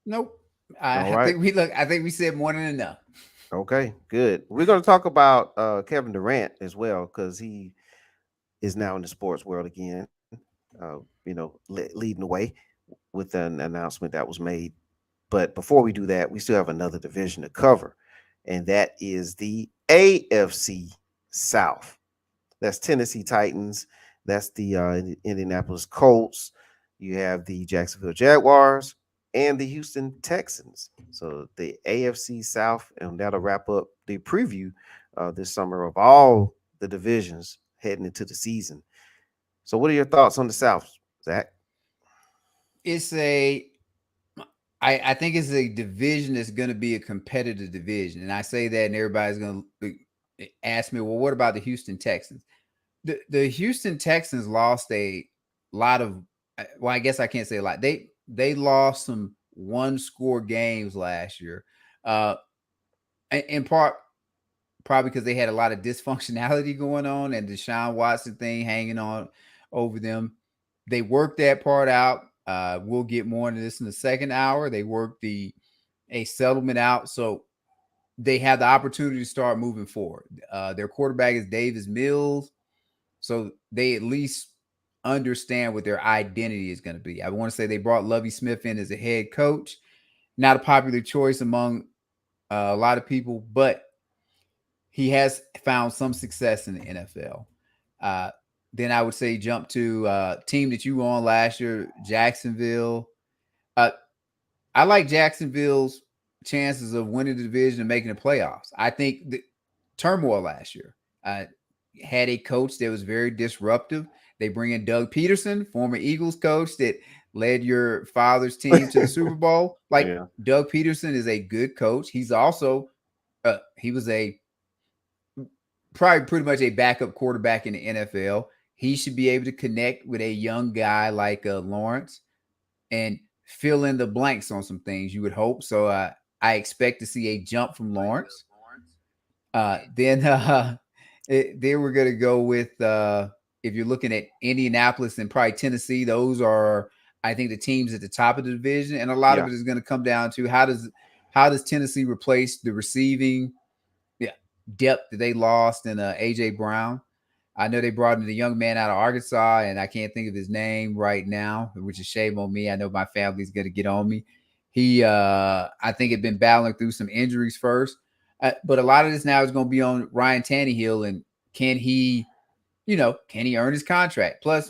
Nope. I think we said more than enough. Okay, good. We're going to talk about Kevin Durant as well, because he is now in the sports world again. Leading the way with an announcement that was made. But before we do that, we still have another division to cover, and that is the AFC South. That's Tennessee Titans. That's the Indianapolis Colts. You have the Jacksonville Jaguars and the Houston Texans. So the AFC South, and that'll wrap up the preview this summer of all the divisions heading into the season. So what are your thoughts on the South, Zach? I think it's a division that's going to be a competitive division. And I say that, and everybody's going to ask me, well, what about the Houston Texans? The Houston Texans lost a lot of, well, I guess I can't say a lot. They lost some one-score games last year, in part probably because they had a lot of dysfunctionality going on and the Deshaun Watson thing hanging on over them. They worked that part out. We'll get more into this in the second hour. They worked a settlement out, so they have the opportunity to start moving forward. Their quarterback is Davis Mills, so they at least understand what their identity is going to be. I want to say they brought Lovie Smith in as a head coach. Not a popular choice among a lot of people, but he has found some success in the NFL. Then I would say jump to team that you were on last year, Jacksonville. I like Jacksonville's chances of winning the division and making the playoffs. I think the turmoil last year had a coach that was very disruptive. They bring in Doug Peterson, former Eagles coach that led your father's team to the Super Bowl. Doug Peterson is a good coach. He's also he was probably pretty much a backup quarterback in the NFL. He should be able to connect with a young guy like Lawrence and fill in the blanks on some things, you would hope. So I expect to see a jump from Lawrence. Then we're going to go with, if you're looking at Indianapolis and probably Tennessee, those are, I think, the teams at the top of the division. And a lot of it is going to come down to how does Tennessee replace the receiving depth that they lost in A.J. Brown. I know they brought in a young man out of Arkansas, and I can't think of his name right now, which is shame on me. I know my family's going to get on me. He, I think, had been battling through some injuries first. But a lot of this now is going to be on Ryan Tannehill, and can he earn his contract? Plus,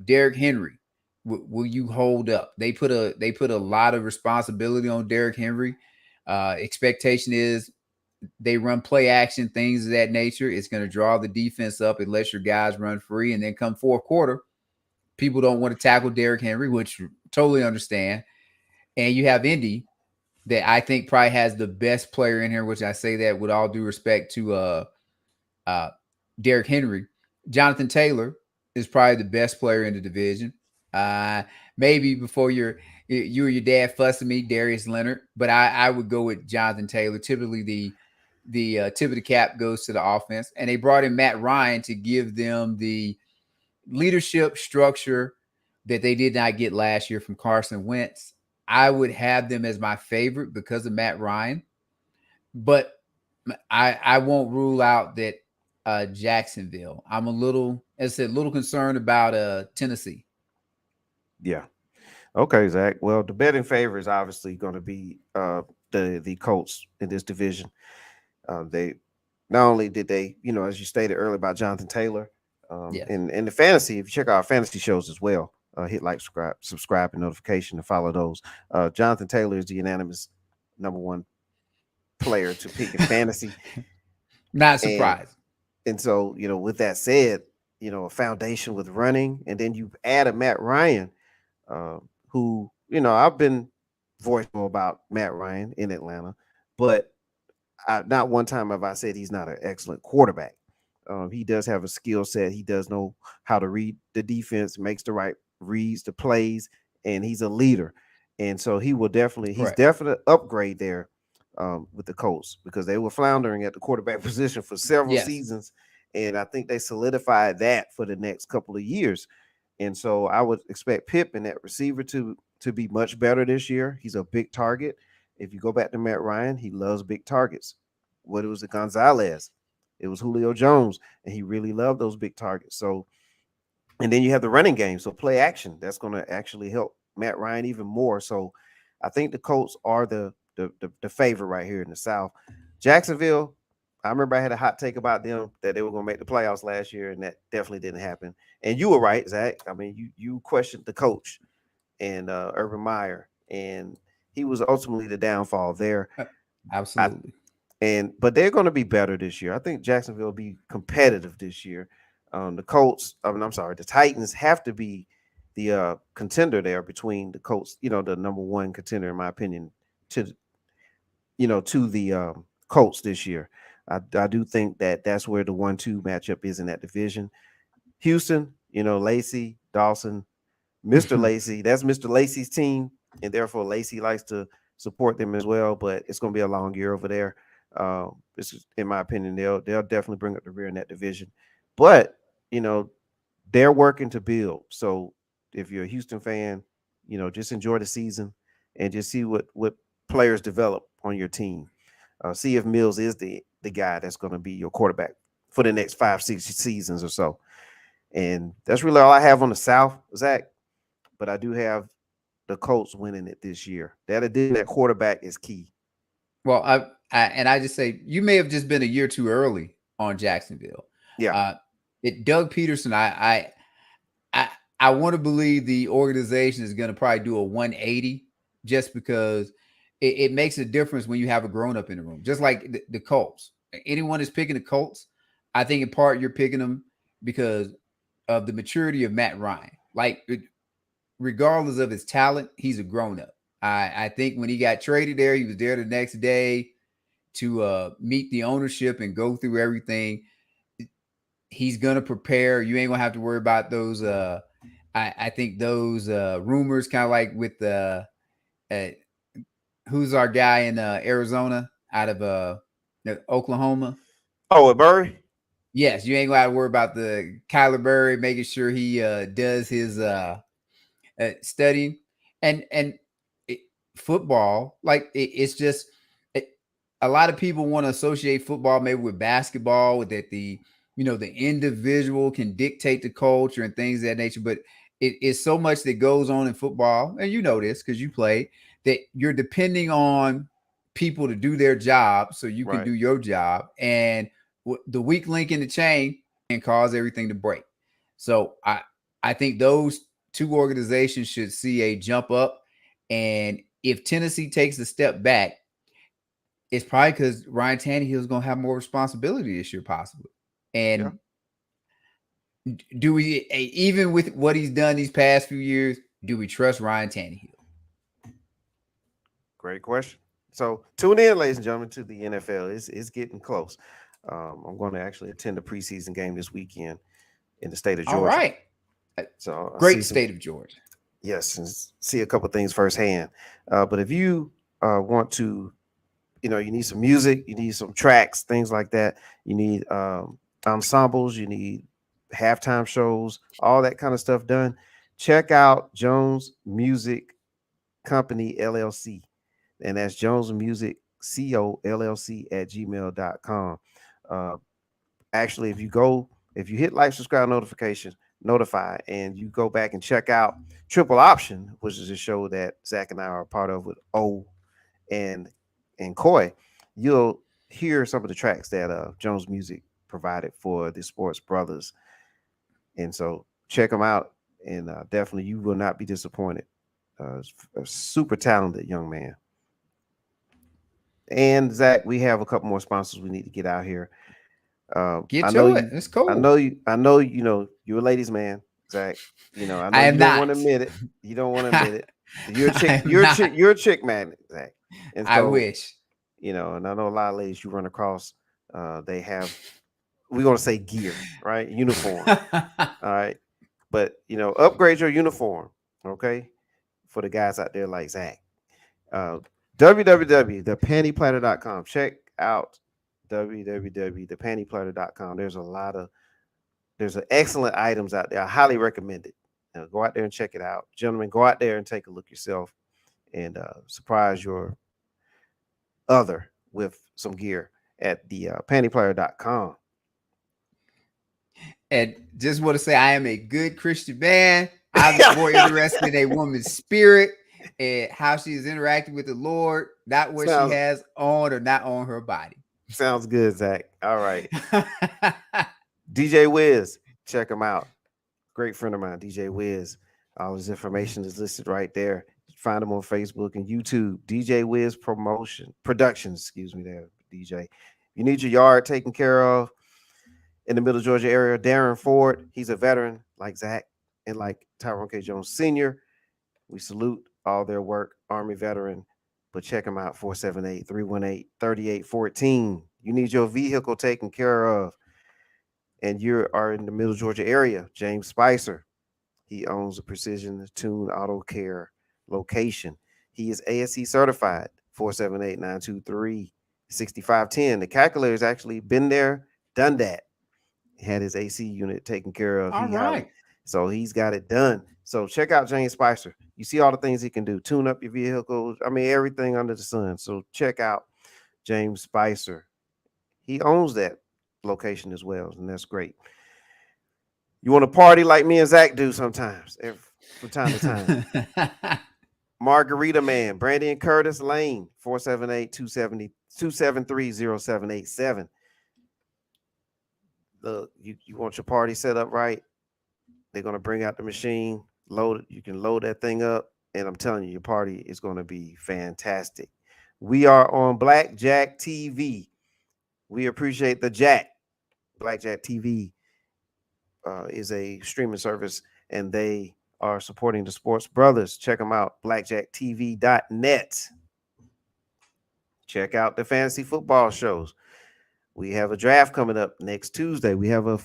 Derrick Henry, will you hold up? They put a lot of responsibility on Derrick Henry. Expectation is they run play action, things of that nature. It's going to draw the defense up and let your guys run free. And then come fourth quarter, people don't want to tackle Derrick Henry, which totally understand. And you have Indy that I think probably has the best player in here, which I say that with all due respect to Derrick Henry. Jonathan Taylor is probably the best player in the division. Maybe before you or your dad fussing me, Darius Leonard, but I would go with Jonathan Taylor. Typically the tip of the cap goes to the offense. And they brought in Matt Ryan to give them the leadership structure that they did not get last year from Carson Wentz. I would have them as my favorite because of Matt Ryan, but I won't rule out that Jacksonville. I'm a little, as I said, a little concerned about Tennessee. Yeah. Okay, Zach. Well, the betting favor is obviously going to be the Colts in this division. They not only did they, as you stated earlier about Jonathan Taylor, Yes. and the fantasy, if you check out our fantasy shows as well, hit like, subscribe, and notification to follow those. Jonathan Taylor is the unanimous number one player to pick in fantasy. Not surprised. And so, with that said, a foundation with running, and then you add a Matt Ryan, who, I've been voiceful about Matt Ryan in Atlanta, but not one time have I said he's not an excellent quarterback. He does have a skill set. He does know how to read the defense, makes the right reads, the plays, and he's a leader. And so he's definitely upgrade there with the Colts, because they were floundering at the quarterback position for several seasons. And I think they solidified that for the next couple of years. And so I would expect Pippen, that receiver, to be much better this year. He's a big target. If you go back to Matt Ryan, he loves big targets. What it was at Gonzalez, it was Julio Jones, and he really loved those big targets. So, and then you have the running game, so play action. That's going to actually help Matt Ryan even more. So I think the Colts are the favorite right here in the South. Jacksonville, I remember I had a hot take about them that they were going to make the playoffs last year, and that definitely didn't happen. And you were right, Zach. I mean, you questioned the coach and Urban Meyer, and he was ultimately the downfall there. Absolutely. But they're going to be better this year. I think Jacksonville will be competitive this year. The Titans have to be the contender there between the Colts, the number one contender, in my opinion, to the Colts this year. I do think that's where the 1-2 matchup is in that division. Houston, Lacey, Dawson, Mr. Lacey, that's Mr. Lacey's team, and therefore Lacey likes to support them as well, but it's going to be a long year over there. This is, in my opinion, they'll definitely bring up the rear in that division. But, they're working to build. So if you're a Houston fan, just enjoy the season and just see what players develop on your team. See if Mills is the guy that's going to be your quarterback for the next 5-6 seasons or so. And that's really all I have on the South, Zach. But I do have the Colts winning it this year. That quarterback is key. Well, I just say you may have just been a year too early on Jacksonville. Yeah. Doug Peterson, I want to believe the organization is going to probably do a 180, just because it makes a difference when you have a grown-up in the room, just like the Colts. Anyone is picking the Colts, I think in part you're picking them because of the maturity of Matt Ryan. Like, regardless of his talent, he's a grown-up. I think when he got traded there, he was there the next day to meet the ownership and go through everything. He's going to prepare. You ain't going to have to worry about those. I think those rumors, kind of like with who's our guy in Arizona out of Oklahoma? Oh, Murray? Yes, you ain't going to have to worry about the Kyler Murray, making sure he does his studying. And football, like it's just a lot of people want to associate football maybe with basketball, with that the individual can dictate the culture and things of that nature, but it's so much that goes on in football, and this because you play, that you're depending on people to do their job so you can do your job, and the weak link in the chain can cause everything to break. So I think those two organizations should see a jump up, and if Tennessee takes a step back, it's probably because Ryan Tannehill is going to have more responsibility this year, possibly. And do we, even with what he's done these past few years, do we trust Ryan Tannehill? Great question. So tune in, ladies and gentlemen, to the NFL. It's getting close. I'm going to actually attend a preseason game this weekend in the state of Georgia. All right. So great state of Georgia. Yes, and see a couple things firsthand. But if you want to you need some music, you need some tracks, things like that. You need ensembles, you need halftime shows, all that kind of stuff done. Check out Jones Music Company LLC, and that's Jones Music Co LLC at gmail.com. Actually, if you hit like, subscribe, notify, and you go back and check out Triple Option, which is a show that Zach and I are a part of with O and Coy, you'll hear some of the tracks that Jones Music provided for the Sports Brothers. And so check them out, and definitely you will not be disappointed. A super talented young man. And Zach, we have a couple more sponsors we need to get out here. Get to it. It's cool. I know you're a ladies' man, Zach. I know I am you don't want to admit it. You don't want to admit it. You're a chick. You're a chick man, Zach. And so, I wish. And I know a lot of ladies you run across. They have, we're gonna say gear, right? Uniform. All right. But upgrade your uniform, okay? For the guys out there like Zach. www.thepantyplatter.com. Check out www.thepantyplatter.com. There's excellent items out there. I highly recommend it. Go out there and check it out. Gentlemen, go out there and take a look yourself and surprise your other with some gear at the pantyplatter.com. And just want to say, I am a good Christian man. I'm more interested in a woman's spirit and how she is interacting with the Lord, not what she has on or not on her body. Sounds good, Zach. All right. DJ Wiz, check him out. Great friend of mine, DJ Wiz. All his information is listed right there. Find him on Facebook and YouTube. DJ Wiz Productions, there, DJ. You need your yard taken care of in the Middle Georgia area. Darren Ford, he's a veteran like Zach and like Tyrone K. Jones Sr. We salute all their work, Army veteran. But check him out, 478-318-3814. You need your vehicle taken care of, and you are in the Middle Georgia area. James Spicer, he owns a Precision Tune Auto Care location. He is ASC certified, 478-923-6510. The calculator's actually been there, done that. He had his AC unit taken care of. All right. So he's got it done. So check out James Spicer. You see all the things he can do. Tune up your vehicles. I mean, everything under the sun. So check out James Spicer. He owns that location as well, and that's great. You want to party like me and Zach do sometimes, from time to time. Margarita Man, Brandy and Curtis Lane, 478-273-0787. Look, you want your party set up right. They're going to bring out the machine, load it. You can load that thing up, and I'm telling you, your party is going to be fantastic. We are on Blackjack TV. We appreciate the Jack. Blackjack TV is a streaming service, and they are supporting the Sports Brothers. Check them out, blackjacktv.net. Check out the fantasy football shows. We have a draft coming up next Tuesday. We have a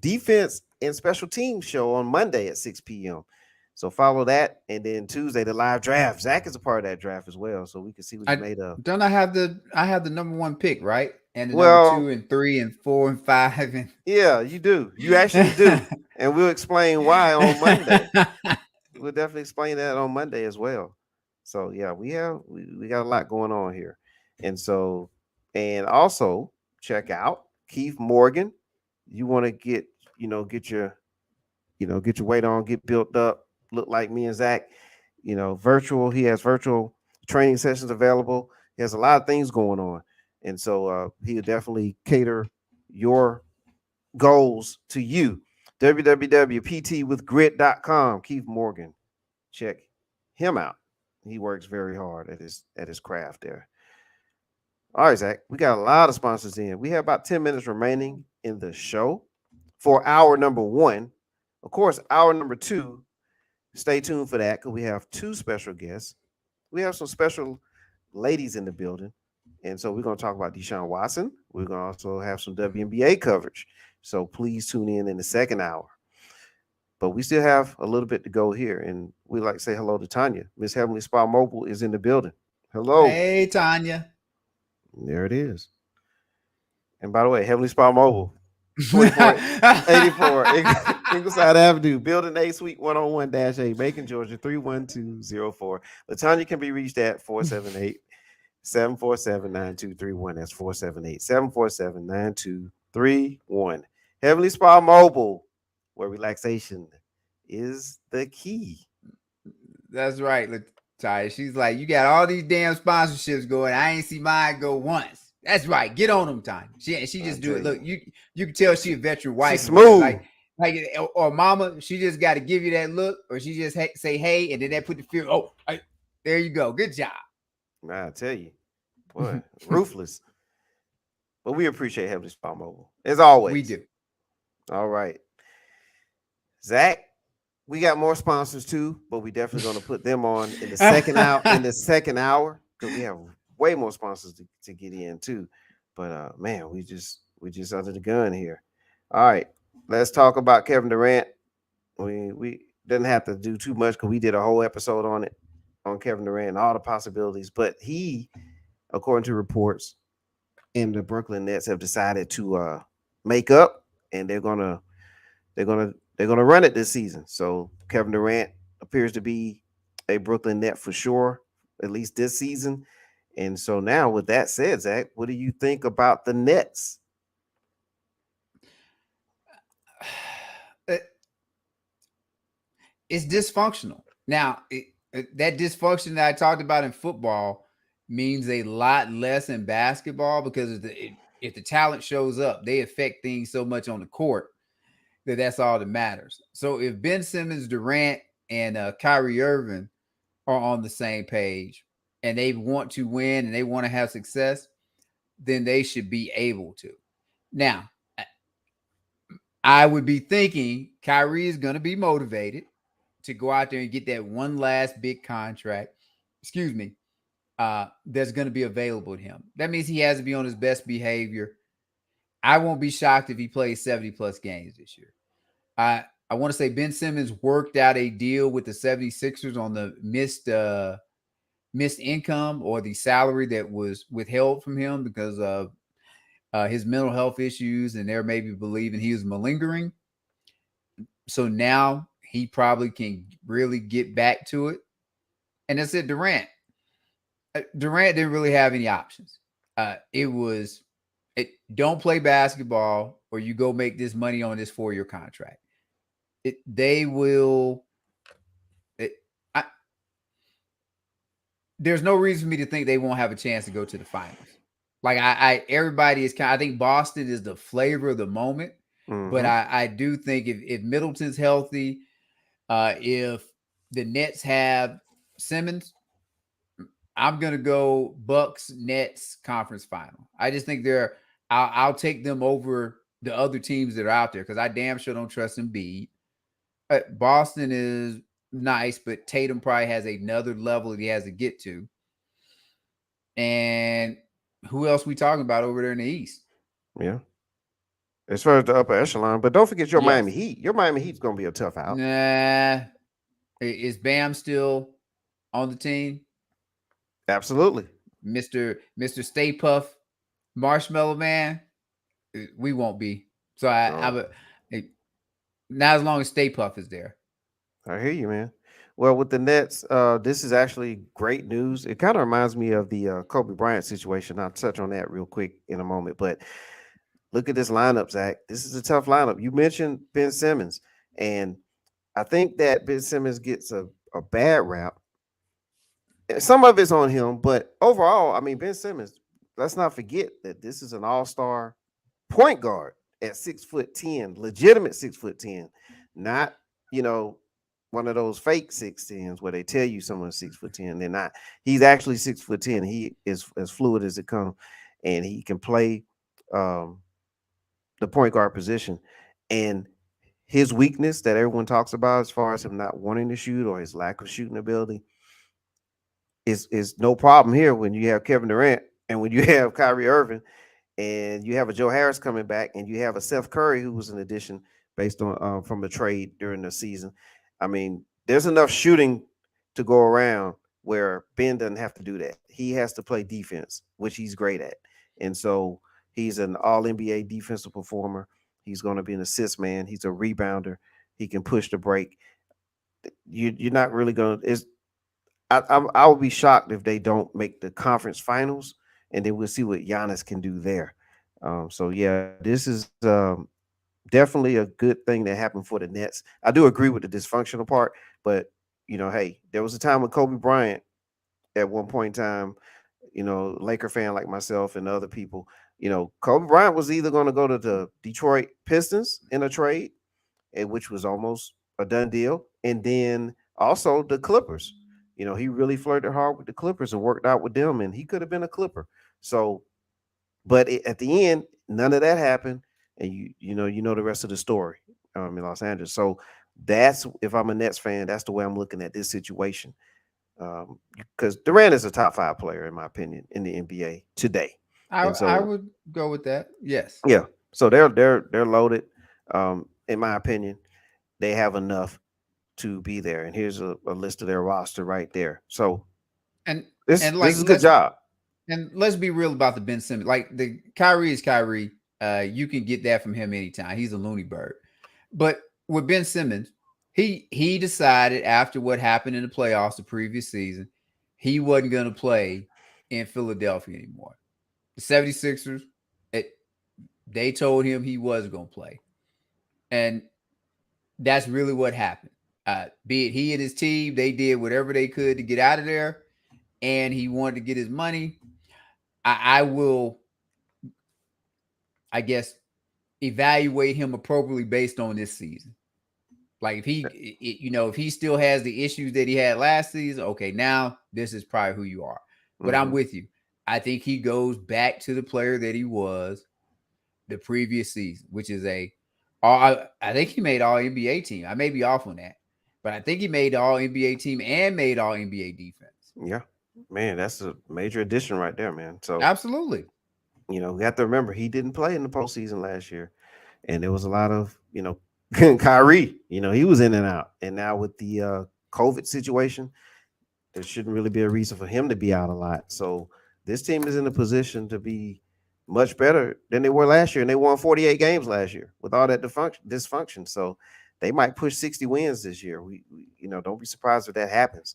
defense and special teams show on Monday at 6 p.m. So follow that, and then Tuesday the live draft. Zach is a part of that draft as well, so we can see what you made of. Don't I have the number one pick, right? And the number 2 and 3 and 4 and 5. And... Yeah, you do. You actually do, and we'll explain why on Monday. We'll definitely explain that on Monday as well. So yeah, we got a lot going on here, and also check out Keith Morgan. You want to get your weight on, get built up, look like me and Zach. Virtual. He has virtual training sessions available. He has a lot of things going on, and so he'll definitely cater your goals to you. www.pt-with-grit.com. Keith Morgan, check him out. He works very hard at his craft there. All right, Zach, we got a lot of sponsors in. We have about 10 minutes remaining in the show for hour number 1. Of course, hour number 2, stay tuned for that because we have 2 special guests. We have some special ladies in the building. And so we're going to talk about Deshaun Watson. We're going to also have some WNBA coverage. So please tune in the second hour. But we still have a little bit to go here. And we'd like to say hello to Tanya. Miss Heavenly Spa Mobile is in the building. Hello. Hey, Tanya. There it is. And by the way, Heavenly Spa Mobile, 2484 Ingleside Avenue, Building A, Suite 101-A, Macon, Georgia, 31204. Latanya can be reached at 478-747-9231. That's 478-747-9231. Heavenly Spa Mobile, where relaxation is the key. That's right, Ty. She's like, you got all these damn sponsorships going. I ain't see mine go once. That's right. Get on them, Tanya. She just do it. Look, you can tell she a veteran wife. She's smooth. Like or mama, she just got to give you that look, or she just say hey, and then that put the fear. Oh, there you go. Good job. I tell you, boy, ruthless. But we appreciate Heavenly Spa Mobile as always. We do. All right, Zach. We got more sponsors too, but we definitely going to put them on in the second hour. Because we have way more sponsors to get in too. But man, we just under the gun here. All right, let's talk about Kevin Durant. We didn't have to do too much because we did a whole episode on it, on Kevin Durant and all the possibilities. But he, according to reports, and the Brooklyn Nets have decided to make up, and they're gonna run it this season. So Kevin Durant appears to be a Brooklyn Net for sure, at least this season. And so now, with that said, Zach, what do you think about the Nets? It's dysfunctional. Now, that dysfunction that I talked about in football means a lot less in basketball because if the talent shows up, they affect things so much on the court that's all that matters. So if Ben Simmons, Durant, and Kyrie Irving are on the same page and they want to win and they want to have success, then they should be able to. Now, I would be thinking Kyrie is going to be motivated to go out there and get that one last big contract, that's going to be available to him. That means he has to be on his best behavior. I won't be shocked if he plays 70-plus games this year. I want to say Ben Simmons worked out a deal with the 76ers on the missed income or the salary that was withheld from him because of his mental health issues, and they're maybe believing he was malingering. So now he probably can really get back to it. And that's it, Durant. Durant didn't really have any options. Don't play basketball or you go make this money on this 4-year contract. There's no reason for me to think they won't have a chance to go to the finals. Like everybody is I think Boston is the flavor of the moment, but I do think if Middleton's healthy, if the Nets have Simmons, I'm gonna go Bucks Nets conference final. I just think I'll take them over the other teams that are out there because I damn sure don't trust Embiid. Boston is nice, but Tatum probably has another level that he has to get to. And who else we talking about over there in the East? Yeah. As far as the upper echelon, but don't forget your Miami Heat. Your Miami Heat's going to be a tough out. Nah. Is Bam still on the team? Absolutely. Mr. Stay Puff, Marshmallow Man, we won't be. So not as long as Stay Puff is there. I hear you, man. Well, with the Nets, this is actually great news. It kind of reminds me of the Kobe Bryant situation. I'll touch on that real quick in a moment. But look at this lineup, Zach. This is a tough lineup. You mentioned Ben Simmons, and I think that Ben Simmons gets a bad rap. Some of it's on him, but overall, I mean, Ben Simmons, let's not forget that this is an all-star point guard at 6'10", legitimate 6'10", not, one of those fake 6'10s where they tell you someone's 6'10". They're not. He's actually 6'10". He is as fluid as it comes, and he can play the point guard position. And his weakness that everyone talks about, as far as him not wanting to shoot or his lack of shooting ability, is no problem here when you have Kevin Durant and when you have Kyrie Irving and you have a Joe Harris coming back and you have a Seth Curry who was an addition based on from a trade during the season. I mean, there's enough shooting to go around where Ben doesn't have to do that. He has to play defense, which he's great at. And so he's an all NBA defensive performer. He's going to be an assist man. He's a rebounder. He can push the break. You're not really going to. I would be shocked if they don't make the conference finals, and then we'll see what Giannis can do there. So yeah, this is definitely a good thing that happened for the Nets. I do agree with the dysfunctional part, but hey, there was a time when Kobe Bryant, at one point in time, Laker fan like myself and other people, Kobe Bryant was either going to go to the Detroit Pistons in a trade, which was almost a done deal, and then also the Clippers. He really flirted hard with the Clippers and worked out with them, and he could have been a Clipper. So, but at the end, none of that happened, and you know the rest of the story in Los Angeles. So that's, if I'm a Nets fan, that's the way I'm looking at this situation. Because Durant is a top 5 player in my opinion in the NBA today. And so I would go with that. Yes. yeah. So they're loaded. In my opinion, they have enough to be there. And here's a list of their roster right there. So And this like, is a good job. And let's be real about the Ben Simmons. Like, the Kyrie is Kyrie. You can get that from him anytime. He's a loony bird. But with Ben Simmons, he decided after what happened in the playoffs the previous season, he wasn't going to play in Philadelphia anymore. The 76ers, they told him he wasn't going to play. And that's really what happened. Be it he and his team, they did whatever they could to get out of there, and he wanted to get his money. I will, I guess, evaluate him appropriately based on this season. Like, if he still has the issues that he had last season, okay, now this is probably who you are. But I'm with you. I think he goes back to the player that he was the previous season, which is I think he made all NBA team. I may be off on that, but I think he made the all NBA team and made all NBA defense. Yeah, man, that's a major addition right there, man. So absolutely, we have to remember he didn't play in the postseason last year, and there was a lot of Kyrie. He was in and out, and now with the COVID situation, there shouldn't really be a reason for him to be out a lot. So this team is in a position to be much better than they were last year, and they won 48 games last year with all that dysfunction. So they might push 60 wins this year. We don't be surprised if that happens.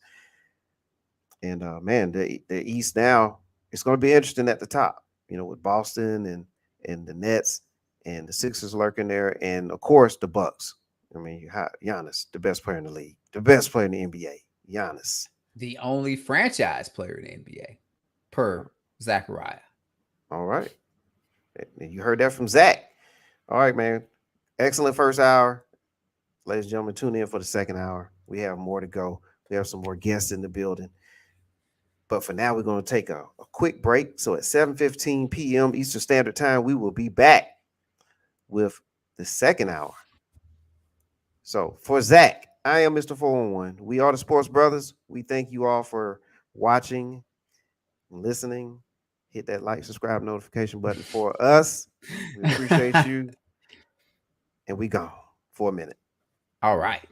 And man, the East now, it's going to be interesting at the top. With Boston and the Nets and the Sixers lurking there, and of course the Bucks. I mean, Giannis, the best player in the league, the best player in the NBA. Giannis, the only franchise player in the NBA, per Zachariah. All right. You heard that from Zach. All right, man. Excellent first hour. Ladies and gentlemen, tune in for the second hour. We have more to go. We have some more guests in the building. But for now, we're going to take a quick break. So at 7:15 p.m. Eastern Standard Time, we will be back with the second hour. So for Zach, I am Mr. 411. We are the Sports Brothers. We thank you all for watching and listening. Hit that like, subscribe, notification button for us. We appreciate you. And we gone for a minute. All right.